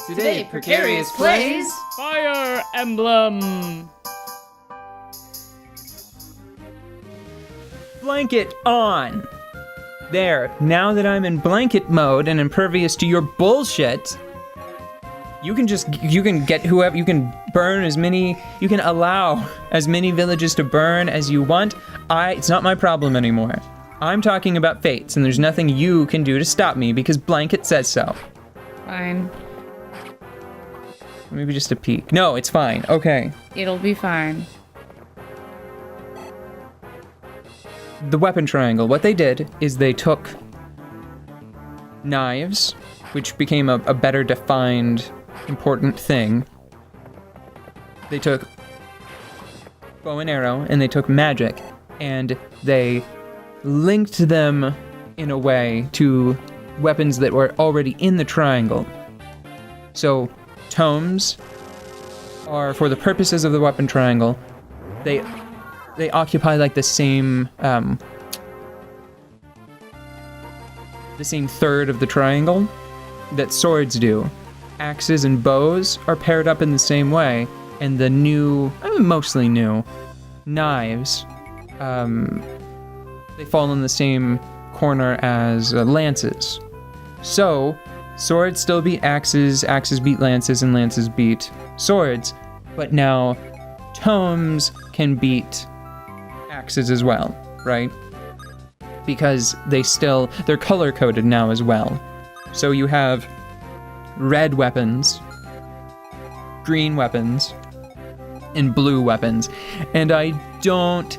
Today, Precarious plays Fire Emblem! Blanket on! There, now that I'm in blanket mode and impervious to your bullshit, you can get whoever, you can burn as many, you can allow as many villages to burn as you want. It's not my problem anymore. I'm talking about fates, and there's nothing you can do to stop me because blanket says so. Fine. Maybe just a peek. No, it's fine. Okay. It'll be fine. The weapon triangle. What they did is they took knives, which became a better defined, important thing. They took bow and arrow, and they took magic, and they linked them in a way to weapons that were already in the triangle. So, tomes are, for the purposes of the weapon triangle, they occupy like the same third of the triangle that swords do. Axes and bows are paired up in the same way, and the new, mostly new, knives, they fall in the same corner as lances. So, swords still beat axes, axes beat lances, and lances beat swords, but now tomes can beat axes as well, right? Because they're color-coded now as well. So you have red weapons, green weapons, and blue weapons. And I don't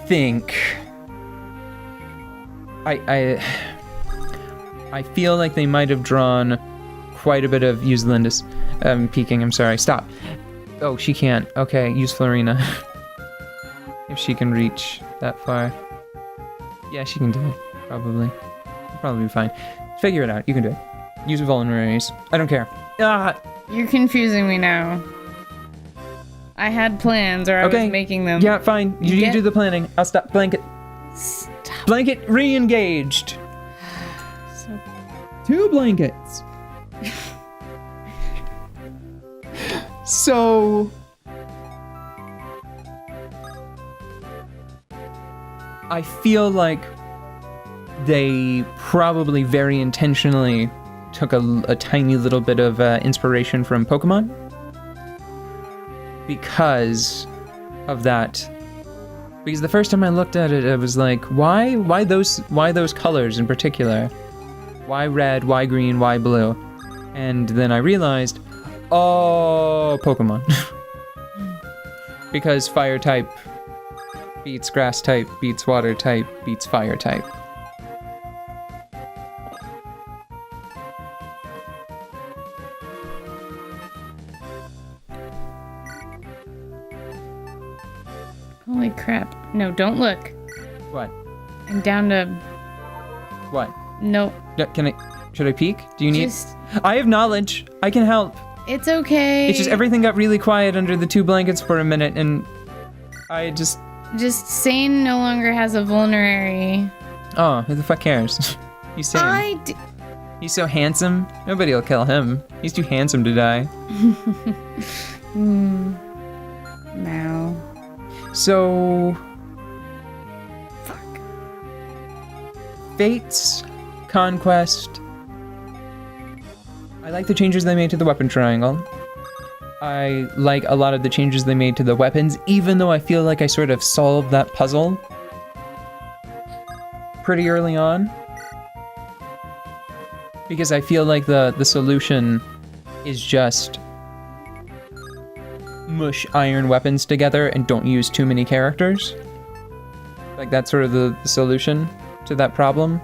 think... I feel like they might have drawn quite a bit of... Use Linda's peeking, I'm sorry. Stop. Oh, she can't. Okay, use Florina. If she can reach that far. Yeah, she can do it. Probably. It'll probably be fine. Figure it out. You can do it. Use vulneraries. I don't care. Ah! You're confusing me now. I had plans, or I was making them. Yeah, fine. You do the planning. I'll stop. Blanket. Stop. Blanket re-engaged. So... 2 blankets. So... I feel like they probably very intentionally took a tiny little bit of inspiration from Pokemon because of that. Because the first time I looked at it, I was like, why those colors in particular? Why red? Why green? Why blue? And then I realized, oh, Pokemon. Because fire type beats grass type, beats water type, beats fire type. Holy crap. No, don't look. What? I'm down to... What? Nope. Should I peek? Do you need... Just... I have knowledge. I can help. It's okay. It's just everything got really quiet under the 2 blankets for a minute, and I just... Just Sane no longer has a vulnerary. Oh, who the fuck cares? He's Sane. He's so handsome. Nobody will kill him. He's too handsome to die. No. So... Fuck. Fates, Conquest. I like the changes they made to the weapon triangle. I like a lot of the changes they made to the weapons, even though I feel like I sort of solved that puzzle pretty early on. Because I feel like the solution is just mush iron weapons together and don't use too many characters. Like that's sort of the solution to that problem.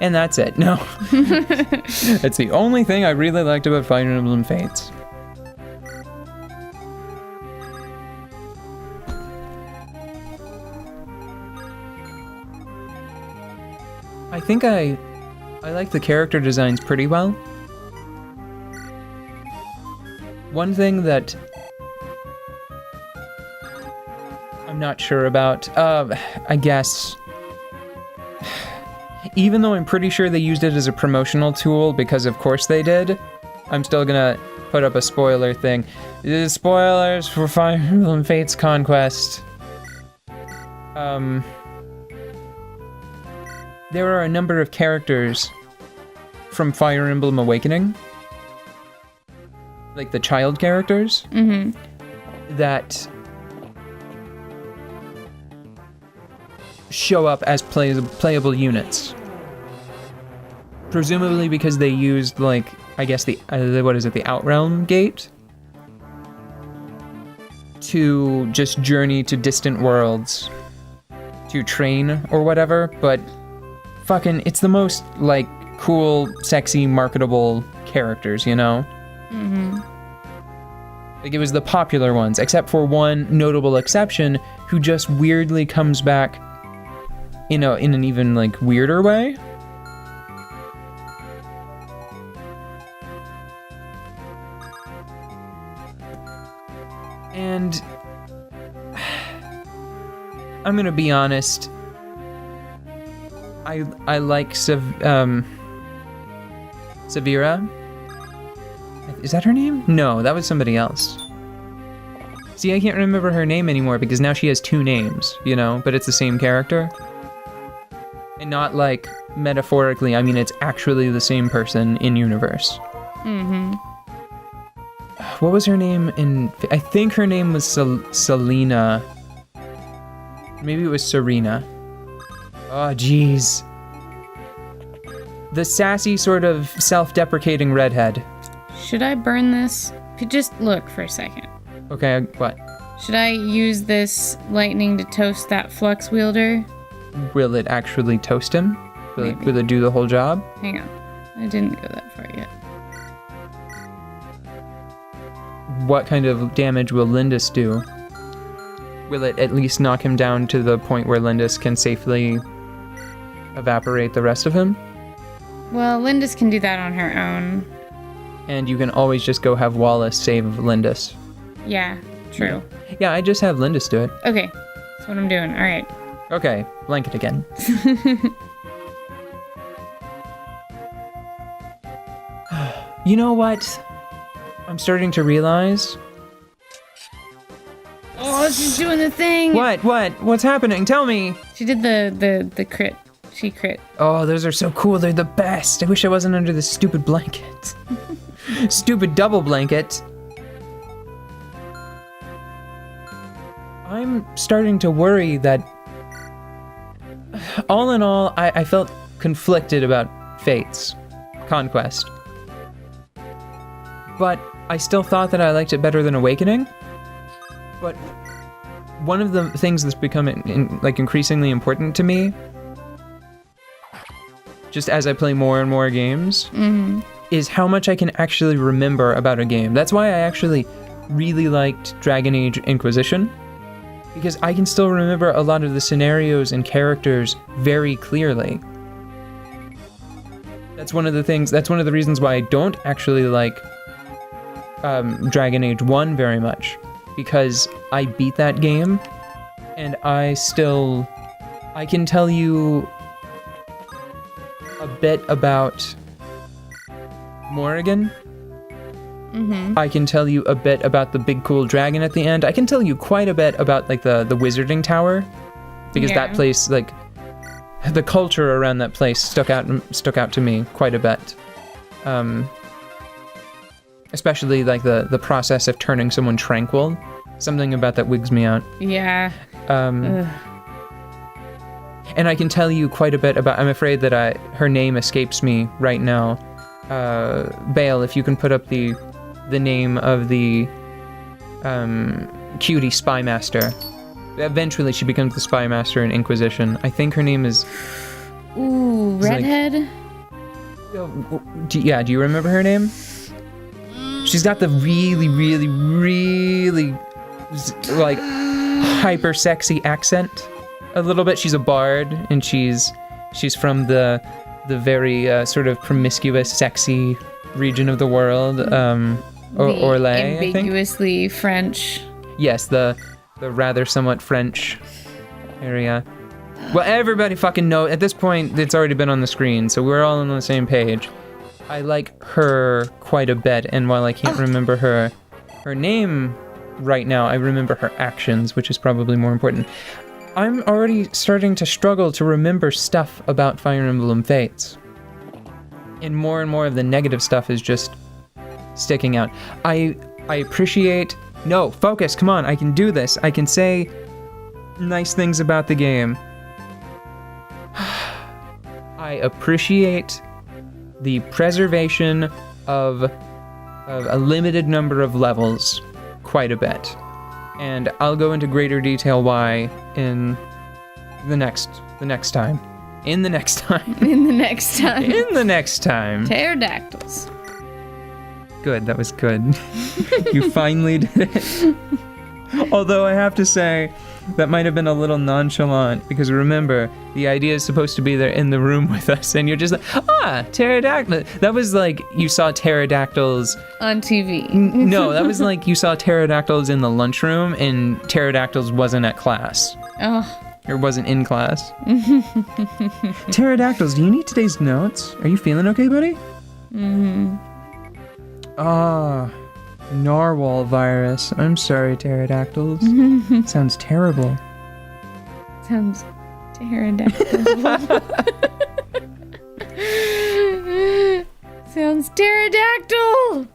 And that's it. No. It's the only thing I really liked about Fire Emblem Fates. I think I like the character designs pretty well. One thing that I'm not sure about. I guess. Even though I'm pretty sure they used it as a promotional tool, because of course they did, I'm still gonna put up a spoiler thing. Spoilers for Fire Emblem Fates Conquest. There are a number of characters from Fire Emblem Awakening, like the child characters, that show up as playable units. Presumably because they used, like, I guess the Outrealm Gate to just journey to distant worlds to train or whatever, but fucking, it's the most, like, cool, sexy, marketable characters, you know? Like, it was the popular ones, except for one notable exception who just weirdly comes back in an even, like, weirder way. And I'm gonna be honest, I like Severa. Is that her name? No, that was somebody else. See, I can't remember her name anymore because now she has two names, you know, but it's the same character. And not like metaphorically, I mean it's actually the same person in universe. What was her name in... I think her name was Selena. Maybe it was Serena. Oh, jeez. The sassy, sort of self-deprecating redhead. Should I burn this? Just look for a second. Okay, what? Should I use this lightning to toast that flux wielder? Will it actually toast him? Will it do the whole job? Hang on. I didn't go that far yet. What kind of damage will Lindis do? Will it at least knock him down to the point where Lindis can safely evaporate the rest of him? Well, Lindis can do that on her own. And you can always just go have Wallace save Lindis. Yeah, true. Yeah, I just have Lindis do it. Okay, that's what I'm doing. All right. Okay, blanket again. You know what? I'm starting to realize. Oh, she's doing the thing. What? What's happening? Tell me. She did the crit. She crit. Oh, those are so cool. They're the best. I wish I wasn't under this stupid blanket. Stupid double blanket. I'm starting to worry that, all in all, I felt conflicted about Fates Conquest. But I still thought that I liked it better than Awakening. But one of the things that's become increasingly important to me, just as I play more and more games, is how much I can actually remember about a game. That's why I actually really liked Dragon Age Inquisition, because I can still remember a lot of the scenarios and characters very clearly. That's one of the reasons why I don't actually like Dragon Age 1 very much, because I beat that game and I can tell you a bit about Morrigan. I can tell you a bit about the big cool dragon at the end. I can tell you quite a bit about like the Wizarding Tower, because that place, like the culture around that place stuck out to me quite a bit. Especially like the process of turning someone tranquil. Something about that wigs me out. Yeah. And I can tell you quite a bit about, I'm afraid that her name escapes me right now. Bale, if you can put up the name of the cutie spy master. Eventually she becomes the spy master in Inquisition. I think her name is... Ooh, redhead? Do you remember her name? She's got the really, really, really, like, hyper sexy accent. A little bit. She's a bard, and she's from the very sort of promiscuous, sexy region of the world, Orlais, ambiguously I think. French. Yes, the the rather somewhat French area. Well, everybody fucking know. At this point, it's already been on the screen, so we're all on the same page. I like her quite a bit, and while I can't remember her name right now, I remember her actions, which is probably more important. I'm already starting to struggle to remember stuff about Fire Emblem Fates. And more of the negative stuff is just sticking out. I appreciate... No, focus, come on, I can do this. I can say nice things about the game. I appreciate the preservation of a limited number of levels quite a bit. And I'll go into greater detail why in the next time. In the next time. In the next time. In the next time. Pterodactyls. Good, that was good. You finally did it. Although I have to say, that might have been a little nonchalant, because remember, the idea is supposed to be there in the room with us, and you're just like, pterodactyl. That was like you saw pterodactyls on TV. No, that was like you saw pterodactyls in the lunchroom, and pterodactyls wasn't at class. Oh. Or wasn't in class. Pterodactyls, do you need today's notes? Are you feeling okay, buddy? Mm-hmm. Narwhal virus. I'm sorry, pterodactyls. Sounds terrible. Sounds pterodactyl. Sounds pterodactyl.